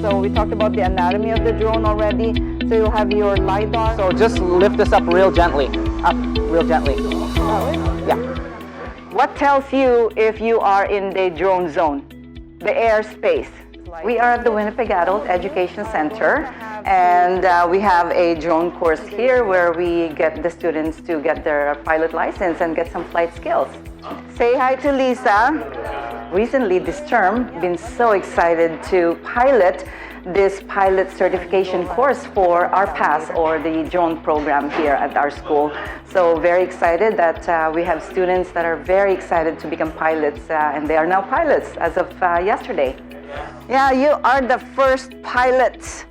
So we talked about the anatomy of the drone already. So you'll have your LiDAR. So just lift this up real gently. Up real gently. Yeah. What tells you if you are in the drone zone? The airspace. We are at the Winnipeg Adult Education Centre, and we have a drone course here where we get the students to get their pilot license and get some flight skills. Say hi to Lisa. Recently this term, been so excited to pilot this pilot certification course for our PASS, or the drone program here at our school. So very excited that we have students that are very excited to become pilots, and they are now pilots as of yesterday. Yeah, you are the first pilots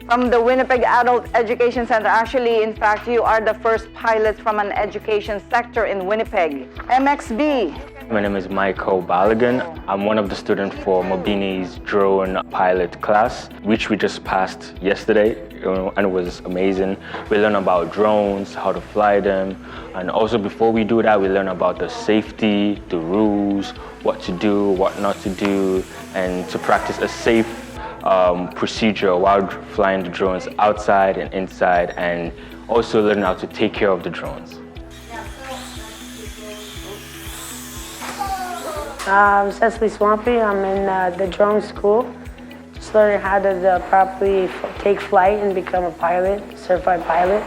from the Winnipeg Adult Education Centre. Actually, in fact, you are the first pilot from an education sector in Winnipeg. MXB. My name is Michael Balogun. I'm one of the students for Mobini's drone pilot class, which we just passed yesterday, and it was amazing. We learned about drones, how to fly them, and also before we do that, we learn about the safety, the rules, what to do, what not to do, and to practice a safe procedure while flying the drones outside and inside, and also learn how to take care of the drones. I'm Cecily Swampy. I'm in the drone school, just learning how to properly take flight and become a pilot, certified pilot.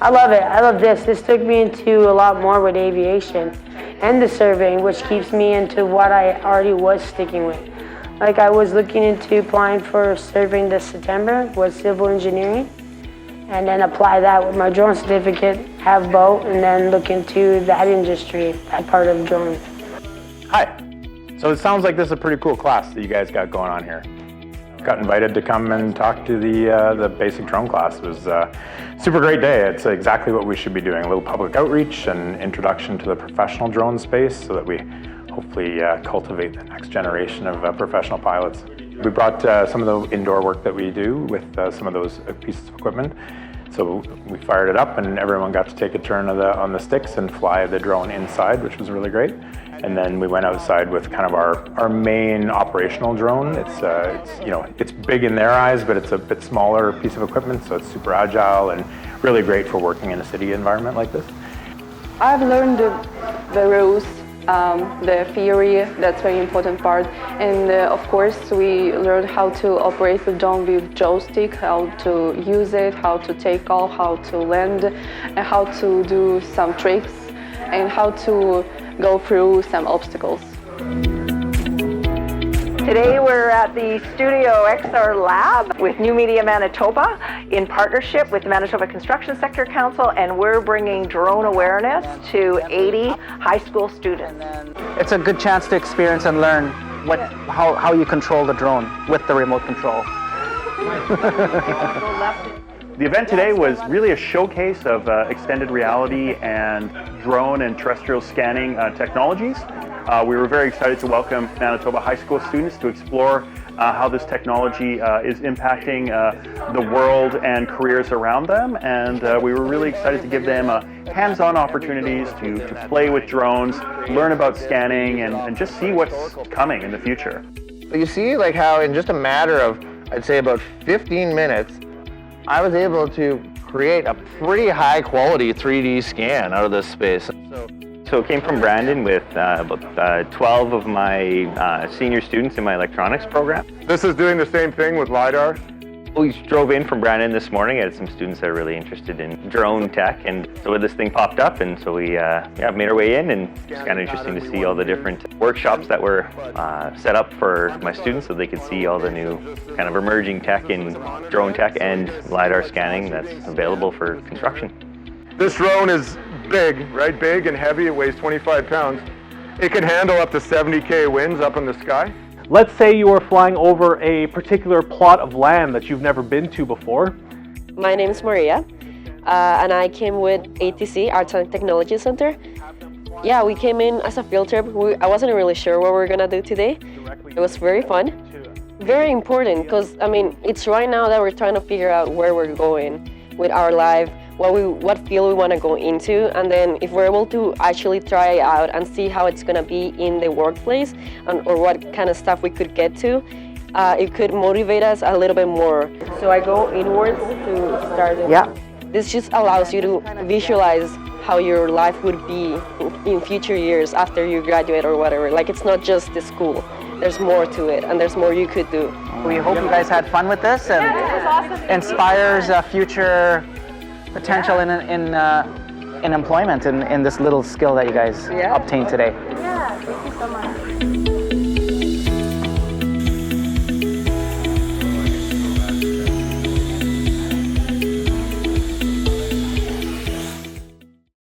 I love it. I love this. This took me into a lot more with aviation and the surveying, which keeps me into what I already was sticking with. Like I was looking into applying for surveying this September with civil engineering, and then apply that with my drone certificate, have boat, and then look into that industry, that part of drones. Hi. So it sounds like this is a pretty cool class that you guys got going on here. Got invited to come and talk to the basic drone class. It was a super great day. It's exactly what we should be doing. A little public outreach and introduction to the professional drone space so that we hopefully cultivate the next generation of professional pilots. We brought some of the indoor work that we do with some of those pieces of equipment. So we fired it up and everyone got to take a turn on the sticks and fly the drone inside, which was really great. And then we went outside with kind of our main operational drone. It's big in their eyes, but it's a bit smaller piece of equipment, so it's super agile and really great for working in a city environment like this. I've learned the rules, the theory, that's very important part. And of course, we learned how to operate the drone with joystick, how to use it, how to take off, how to land, and how to do some tricks, and how to go through some obstacles. Today we're at the Studio XR Lab with New Media Manitoba in partnership with the Manitoba Construction Sector Council, and we're bringing drone awareness to 80 high school students. It's a good chance to experience and learn how you control the drone with the remote control. The event today was really a showcase of extended reality and drone and terrestrial scanning technologies. We were very excited to welcome Manitoba high school students to explore how this technology is impacting the world and careers around them, and we were really excited to give them hands-on opportunities to play with drones, learn about scanning, and just see what's coming in the future. So you see like how in just a matter of, I'd say about 15 minutes, I was able to create a pretty high quality 3D scan out of this space. So it came from Brandon with about 12 of my senior students in my electronics program. This is doing the same thing with LiDAR. We drove in from Brandon this morning. I had some students that are really interested in drone tech, and so this thing popped up, and so we made our way in, and it's kind of interesting to see all the different workshops that were set up for my students so they could see all the new kind of emerging tech in drone tech and LiDAR scanning that's available for construction. This drone is big, right? Big and heavy. It weighs 25 pounds. It can handle up to 70K winds up in the sky. Let's say you are flying over a particular plot of land that you've never been to before. My name is Maria, and I came with ATC, Arts and Technology Center. Yeah, we came in as a field trip. I wasn't really sure what we were gonna do today. It was very fun, very important, because I mean, it's right now that we're trying to figure out where we're going with our life, what field we want to go into, and then if we're able to actually try out and see how it's going to be in the workplace or what kind of stuff we could get to, it could motivate us a little bit more. So I go inwards to start it. Yeah. This just allows you to visualize how your life would be in future years after you graduate or whatever. Like, it's not just the school. There's more to it, and there's more you could do. We hope you guys had fun with this and inspires future potential in employment in this little skill that you guys obtained today. Yeah, thank you so much.